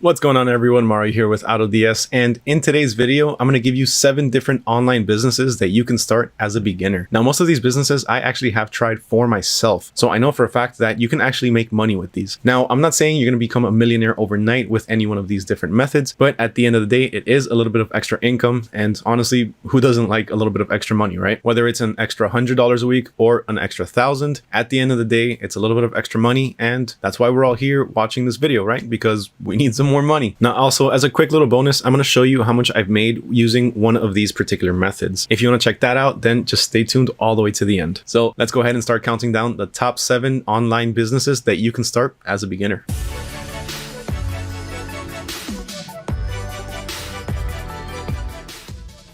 What's going on, everyone? Mario here with AutoDS, and in today's video I'm going to give you 7 different online businesses that you can start as a beginner. Now, most of these businesses I actually have tried for myself, so I know for a fact that you can actually make money with these. Now, I'm not saying you're going to become a millionaire overnight with any one of these different methods, but at the end of the day, it is a little bit of extra income, and honestly, who doesn't like a little bit of extra money, right? Whether it's an extra $100 a week or an extra 1,000, at the end of the day, it's a little bit of extra money, and that's why we're all here watching this video, right? Because we need some more money. Now, also, as a quick little bonus, I'm going to show you how much I've made using one of these particular methods. If you want to check that out, then just stay tuned all the way to the end. So let's go ahead and start counting down the top 7 online businesses that you can start as a beginner.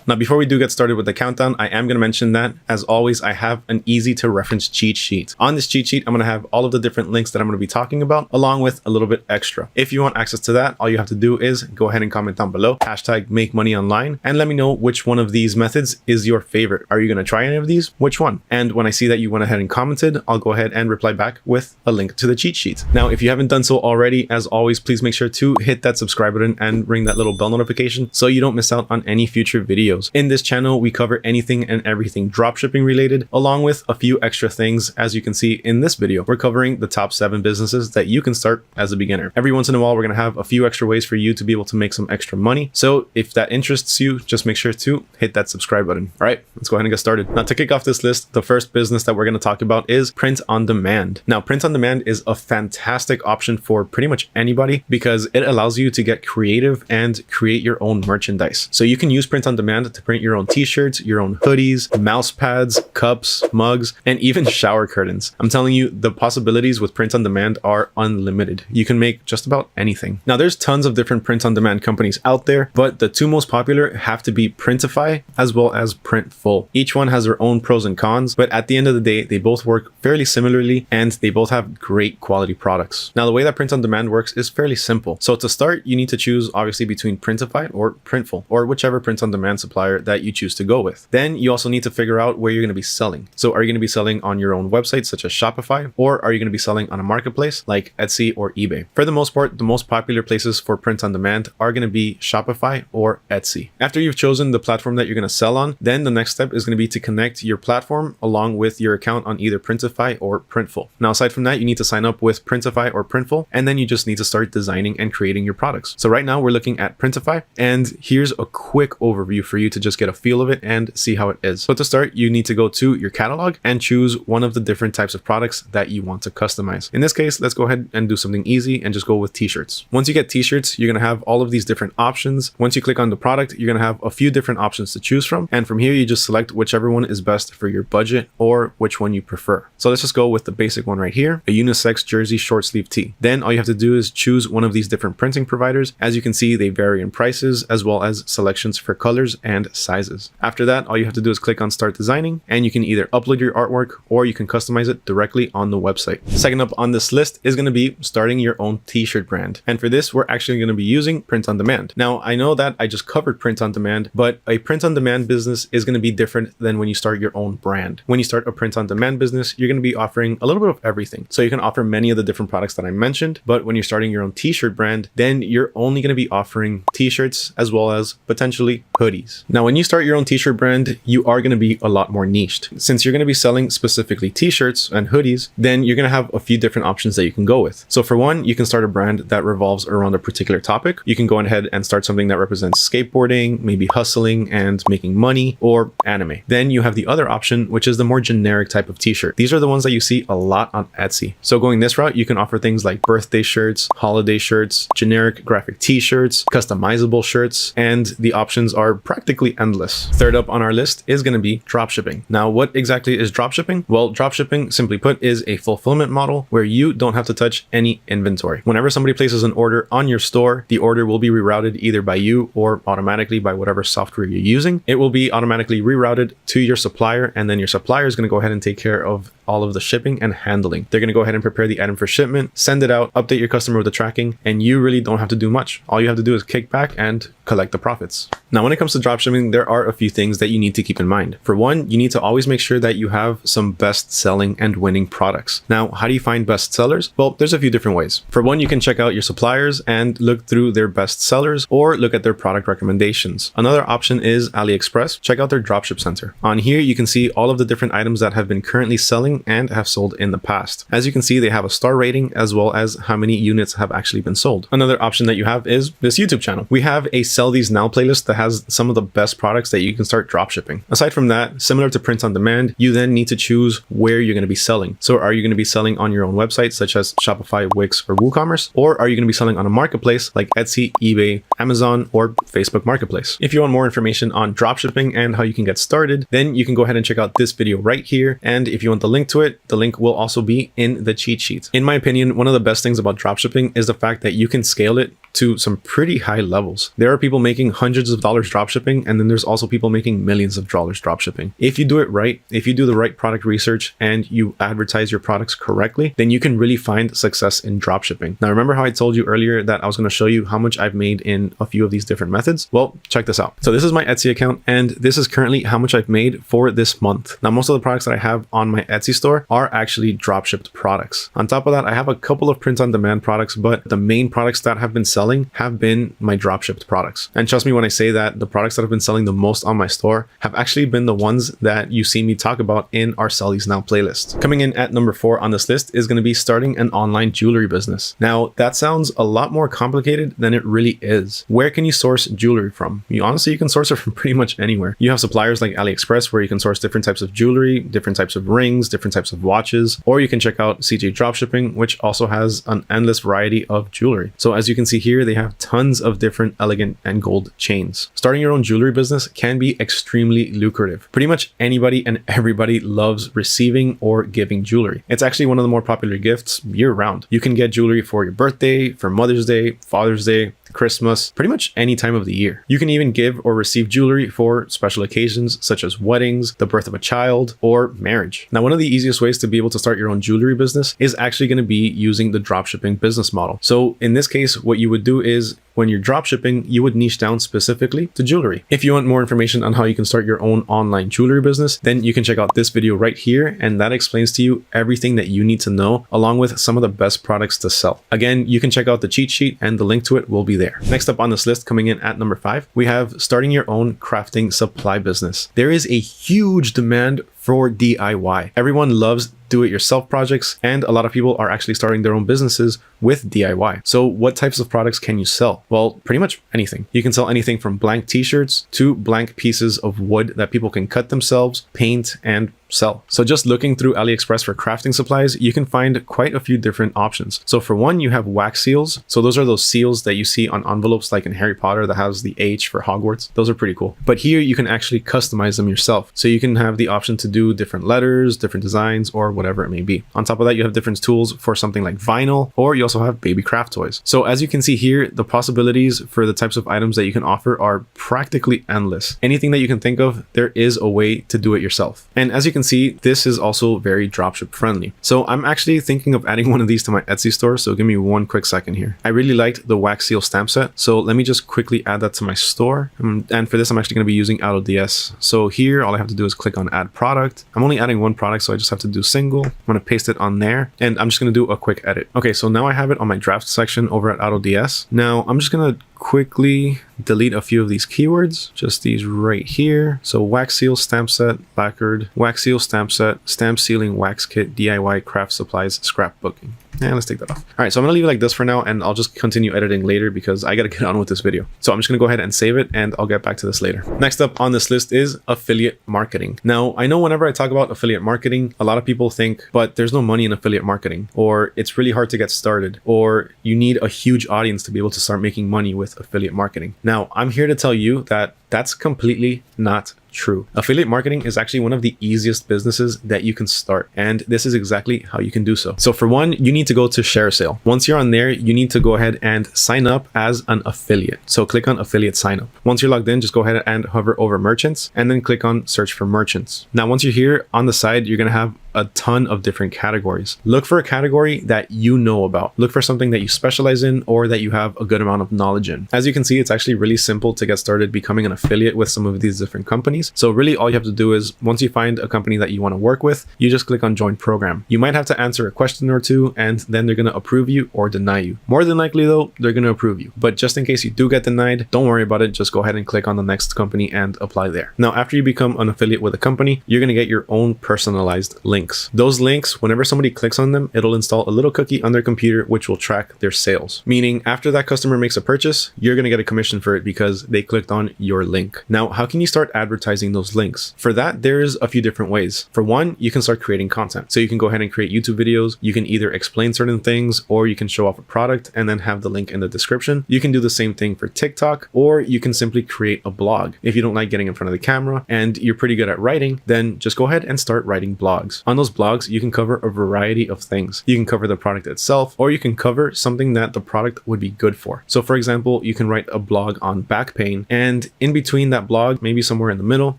Now, before we do get started with the countdown, I am going to mention that, as always, I have an easy to reference cheat sheet. On this cheat sheet, I'm going to have all of the different links that I'm going to be talking about, along with a little bit extra. If you want access to that, all you have to do is go ahead and comment down below, hashtag make money online, and let me know which one of these methods is your favorite. Are you going to try any of these? Which one? And when I see that you went ahead and commented, I'll go ahead and reply back with a link to the cheat sheet. Now, if you haven't done so already, as always, please make sure to hit that subscribe button and ring that little bell notification so you don't miss out on any future videos. In this channel, we cover anything and everything dropshipping related, along with a few extra things. As you can see in this video, we're covering the top 7 businesses that you can start as a beginner. Every once in a while, we're going to have a few extra ways for you to be able to make some extra money. So if that interests you, just make sure to hit that subscribe button. All right, let's go ahead and get started. Now, to kick off this list, the first business that we're going to talk about is print on demand. Now, print on demand is a fantastic option for pretty much anybody because it allows you to get creative and create your own merchandise. So you can use print on demand to print your own t-shirts, your own hoodies, mouse pads, cups, mugs, and even shower curtains. I'm telling you, the possibilities with print on demand are unlimited. You can make just about anything. Now, there's tons of different print on demand companies out there, but the 2 most popular have to be Printify as well as Printful. Each one has their own pros and cons, but at the end of the day, they both work fairly similarly and they both have great quality products. Now, the way that print on demand works is fairly simple. So to start, you need to choose obviously between Printify or Printful, or whichever print on demand supplier that you choose to go with. Then you also need to figure out where you're going to be selling. So are you going to be selling on your own website such as Shopify, or are you going to be selling on a marketplace like Etsy or eBay? For the most part, the most popular places for print on demand are going to be Shopify or Etsy. After you've chosen the platform that you're going to sell on, then the next step is going to be to connect your platform along with your account on either Printify or Printful. Now, aside from that, you need to sign up with Printify or Printful, and then you just need to start designing and creating your products. So right now we're looking at Printify, and here's a quick overview for you to just get a feel of it and see how it is. So to start, you need to go to your catalog and choose one of the different types of products that you want to customize. In this case, let's go ahead and do something easy and just go with t-shirts. Once you get t-shirts, you're going to have all of these different options. Once you click on the product, you're going to have a few different options to choose from. And from here, you just select whichever one is best for your budget or which one you prefer. So let's just go with the basic one right here, a unisex jersey short sleeve tee. Then all you have to do is choose one of these different printing providers. As you can see, they vary in prices as well as selections for colors and sizes. After that, all you have to do is click on start designing, and you can either upload your artwork or you can customize it directly on the website. Second up on this list is going to be starting your own t-shirt brand. And for this, we're actually going to be using print on demand. Now, I know that I just covered print on demand, but a print on demand business is going to be different than when you start your own brand. When you start a print on demand business, you're going to be offering a little bit of everything. So you can offer many of the different products that I mentioned, but when you're starting your own t-shirt brand, then you're only going to be offering t-shirts as well as potentially hoodies. Now, when you start your own t-shirt brand, you are going to be a lot more niched. Since you're going to be selling specifically t-shirts and hoodies, then you're going to have a few different options that you can go with. So for one, you can start a brand that revolves around a particular topic. You can go ahead and start something that represents skateboarding, maybe hustling and making money, or anime. Then you have the other option, which is the more generic type of t-shirt. These are the ones that you see a lot on Etsy. So going this route, you can offer things like birthday shirts, holiday shirts, generic graphic t-shirts, customizable shirts, and the options are practically endless. Third up on our list is going to be dropshipping. Now, what exactly is dropshipping? Well, dropshipping, simply put, is a fulfillment model where you don't have to touch any inventory. Whenever somebody places an order on your store, the order will be rerouted either by you or automatically by whatever software you're using. It will be automatically rerouted to your supplier, and then your supplier is going to go ahead and take care of all of the shipping and handling. They're going to go ahead and prepare the item for shipment, send it out, update your customer with the tracking, and you really don't have to do much. All you have to do is kick back and collect the profits. Now, when it comes to dropshipping, there are a few things that you need to keep in mind. For one, you need to always make sure that you have some best selling and winning products. Now, how do you find best sellers? Well, there's a few different ways. For one, you can check out your suppliers and look through their best sellers or look at their product recommendations. Another option is AliExpress. Check out their dropship center. On here, you can see all of the different items that have been currently selling and have sold in the past. As you can see, they have a star rating as well as how many units have actually been sold. Another option that you have is this YouTube channel. We have a Sell These Now playlist that has some of the best products that you can start dropshipping. Aside from that, similar to print on demand, you then need to choose where you're going to be selling. So are you going to be selling on your own website, such as Shopify, Wix, or WooCommerce? Or are you going to be selling on a marketplace like Etsy, eBay, Amazon, or Facebook Marketplace? If you want more information on dropshipping and how you can get started, then you can go ahead and check out this video right here. And if you want the link to it, the link will also be in the cheat sheet. In my opinion, one of the best things about dropshipping is the fact that you can scale it to some pretty high levels. There are people making hundreds of dollars dropshipping, and then there's also people making millions of dollars dropshipping. If you do it right, if you do the right product research and you advertise your products correctly, then you can really find success in dropshipping. Now, remember how I told you earlier that I was going to show you how much I've made in a few of these different methods? Well, check this out. So this is my Etsy account, and this is currently how much I've made for this month. Now, most of the products that I have on my Etsy store are actually dropshipped products. On top of that, I have a couple of print on demand products, but the main products that have been selling have been my dropshipped products. And trust me when I say that the products that have been selling the most on my store have actually been the ones that you see me talk about in our Sell These Now playlist. Coming in at number 4 on this list is going to be starting an online jewelry business. Now, that sounds a lot more complicated than it really is. Where can you source jewelry from? Honestly, you can source it from pretty much anywhere. You have suppliers like AliExpress where you can source different types of jewelry, different types of rings, different types of watches, or you can check out CJ Dropshipping, which also has an endless variety of jewelry. So as you can see here, they have tons of different elegant and gold chains. Starting your own jewelry business can be extremely lucrative. Pretty much anybody and everybody loves receiving or giving jewelry. It's actually one of the more popular gifts year round. You can get jewelry for your birthday, for Mother's Day, Father's Day, Christmas, pretty much any time of the year. You can even give or receive jewelry for special occasions such as weddings, the birth of a child, or marriage. Now, one of the easiest ways to be able to start your own jewelry business is actually going to be using the dropshipping business model. So in this case, what you would do is when you're dropshipping, you would niche down specifically to jewelry. If you want more information on how you can start your own online jewelry business, then you can check out this video right here, and that explains to you everything that you need to know along with some of the best products to sell. Again, you can check out the cheat sheet and the link to it will be there. Next up on this list, coming in at number 5, we have starting your own crafting supply business. There is a huge demand for DIY. Everyone loves do-it-yourself projects, and a lot of people are actually starting their own businesses with DIY. So what types of products can you sell? Well, pretty much anything. You can sell anything from blank t-shirts to blank pieces of wood that people can cut themselves, paint, and sell. So just looking through AliExpress for crafting supplies, you can find quite a few different options. So for one, you have wax seals. So those are those seals that you see on envelopes like in Harry Potter that has the H for Hogwarts. Those are pretty cool. But here you can actually customize them yourself. So you can have the option to do different letters, different designs, or whatever it may be. On top of that, you have different tools for something like vinyl, or you also have baby craft toys. So as you can see here, the possibilities for the types of items that you can offer are practically endless. Anything that you can think of, there is a way to do it yourself. And as you can see, this is also very dropship friendly. So I'm actually thinking of adding one of these to my Etsy store. So give me one quick second here. I really liked the wax seal stamp set. So let me just quickly add that to my store. And for this, I'm actually going to be using AutoDS. So here, all I have to do is click on add product. I'm only adding one product, so I just have to do single. I'm going to paste it on there, and I'm just going to do a quick edit. Okay, so now I have it on my draft section over at AutoDS. Now I'm just going to quickly delete a few of these keywords, just these right here. So wax seal stamp set, lacquered, wax seal stamp set, stamp sealing wax kit, DIY craft supplies, scrapbooking. And let's take that off. All right, so I'm gonna leave it like this for now, and I'll just continue editing later because I gotta get on with this video. So I'm just gonna go ahead and save it, and I'll get back to this later. Next up on this list is affiliate marketing. Now, I know whenever I talk about affiliate marketing, a lot of people think, but there's no money in affiliate marketing, or it's really hard to get started, or you need a huge audience to be able to start making money with affiliate marketing. Now, I'm here to tell you that that's completely not true. Affiliate marketing is actually one of the easiest businesses that you can start, and this is exactly how you can do so. So for one, you need to go to ShareSale. Once you're on there, you need to go ahead and sign up as an affiliate. So click on affiliate sign up. Once you're logged in, just go ahead and hover over merchants and then click on search for merchants. Now, once you're here on the side, you're going to have a ton of different categories. Look for a category that you know about. Look for something that you specialize in or that you have a good amount of knowledge in. As you can see, it's actually really simple to get started becoming an affiliate with some of these different companies. So really all you have to do is once you find a company that you want to work with, you just click on join program. You might have to answer a question or two and then they're going to approve you or deny you. More than likely though, they're going to approve you. But just in case you do get denied, don't worry about it. Just go ahead and click on the next company and apply there. Now, after you become an affiliate with a company, you're going to get your own personalized links. Those links, whenever somebody clicks on them, it'll install a little cookie on their computer, which will track their sales. Meaning after that customer makes a purchase, you're going to get a commission for it because they clicked on your link. Now, how can you start advertising those links? For that, there's a few different ways. For one, you can start creating content. So you can go ahead and create YouTube videos. You can either explain certain things or you can show off a product and then have the link in the description. You can do the same thing for TikTok, or you can simply create a blog. If you don't like getting in front of the camera and you're pretty good at writing, then just go ahead and start writing blogs. On those blogs, you can cover a variety of things. You can cover the product itself, or you can cover something that the product would be good for. So for example, you can write a blog on back pain, and in between that blog, maybe somewhere in the middle,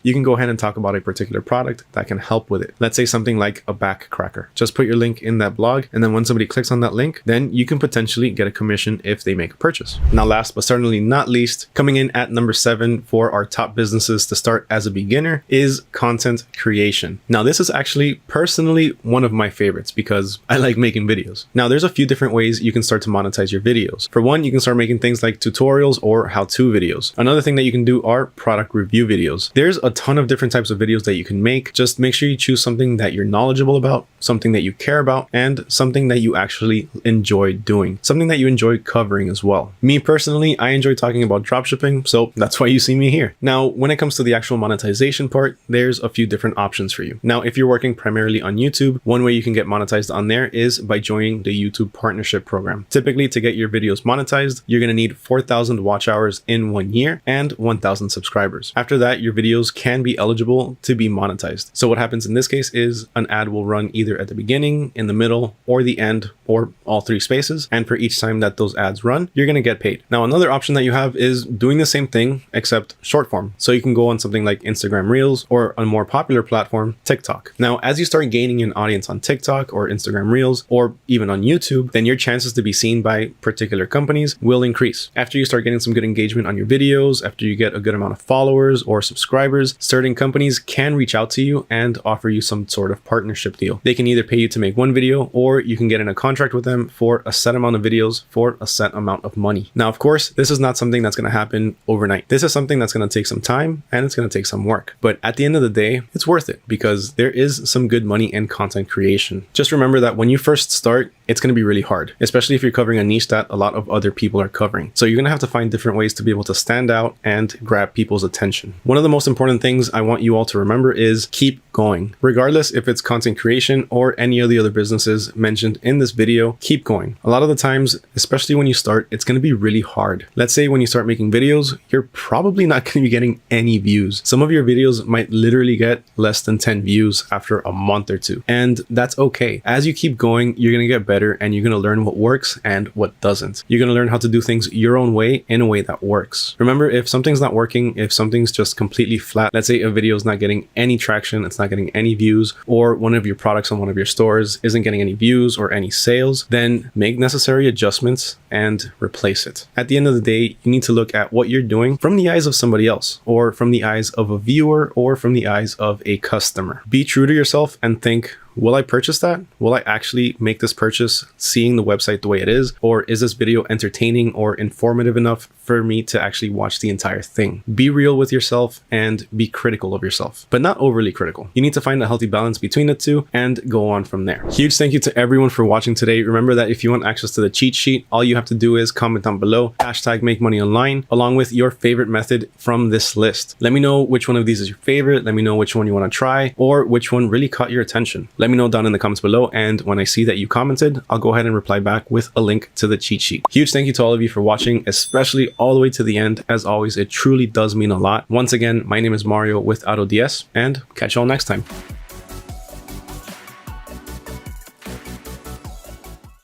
you can go ahead and talk about a particular product that can help with it. Let's say something like a back cracker. Just put your link in that blog, and then when somebody clicks on that link, then you can potentially get a commission if they make a purchase. Now, last but certainly not least, coming in at number 7 for our top businesses to start as a beginner is content creation. Now, this is actually personally one of my favorites because I like making videos. Now, there's a few different ways you can start to monetize your videos. For one, you can start making things like tutorials or how-to videos. Another thing that you can do are product review videos. There's a ton of different types of videos that you can make. Just make sure you choose something that you're knowledgeable about, something that you care about, and something that you actually enjoy doing, something that you enjoy covering as well. Me personally, I enjoy talking about dropshipping, so that's why you see me here. Now, when it comes to the actual monetization part, there's a few different options for you. Now, if you're working primarily on YouTube, one way you can get monetized on there is by joining the YouTube partnership program. Typically, to get your videos monetized, you're going to need 4,000 watch hours in 1 year and 1,000 subscribers. After that, your videos can be eligible to be monetized. So what happens in this case is an ad will run either at the beginning, in the middle, or the end, or all 3 spaces. And for each time that those ads run, you're going to get paid. Now, another option that you have is doing the same thing, except short form. So you can go on something like Instagram Reels or a more popular platform, TikTok. Now, as you start gaining an audience on TikTok or Instagram Reels, or even on YouTube, then your chances to be seen by particular companies will increase. After you start getting some good engagement on your videos, after you get a good amount of followers or subscribers, certain companies can reach out to you and offer you some sort of partnership deal. They can either pay you to make one video, or you can get in a contract with them for a set amount of videos for a set amount of money. Now, of course, this is not something that's going to happen overnight. This is something that's going to take some time and it's going to take some work. But at the end of the day, it's worth it because there is some good money in content creation. Just remember that when you first start, it's going to be really hard, especially if you're covering a niche that a lot of other people are covering. So you're going to have to find different ways to be able to stand out and grab people's attention. One of the most important things I want you all to remember is keep going. Regardless if it's content creation or any of the other businesses mentioned in this video, keep going. A lot of the times, especially when you start, it's going to be really hard. Let's say when you start making videos, you're probably not going to be getting any views. Some of your videos might literally get less than 10 views after a month or 2. And that's okay. As you keep going, you're going to get better and you're going to learn what works and what doesn't. You're going to learn how to do things your own way in a way that works. Remember, if something's not working, if something's just completely flat, let's say a video is not getting any traction, it's not getting any views, or one of your products on one of your stores isn't getting any views or any sales, then make necessary adjustments and replace it. At the end of the day, you need to look at what you're doing from the eyes of somebody else, or from the eyes of a viewer, or from the eyes of a customer. Be true to yourself and think, will I purchase that? Will I actually make this purchase seeing the website the way it is? Or is this video entertaining or informative enough for me to actually watch the entire thing? Be real with yourself and be critical of yourself, but not overly critical. You need to find a healthy balance between the two and go on from there. Huge thank you to everyone for watching today. Remember that if you want access to the cheat sheet, all you have to do is comment down below, #MakeMoneyOnline, along with your favorite method from this list. Let me know which one of these is your favorite. Let me know which one you want to try or which one really caught your attention. Let me know down in the comments below, and when I see that you commented, I'll go ahead and reply back with a link to the cheat sheet. Huge thank you to all of you for watching, especially all the way to the end. As always, it truly does mean a lot. Once again, my name is Mario with AutoDS, and catch y'all next time.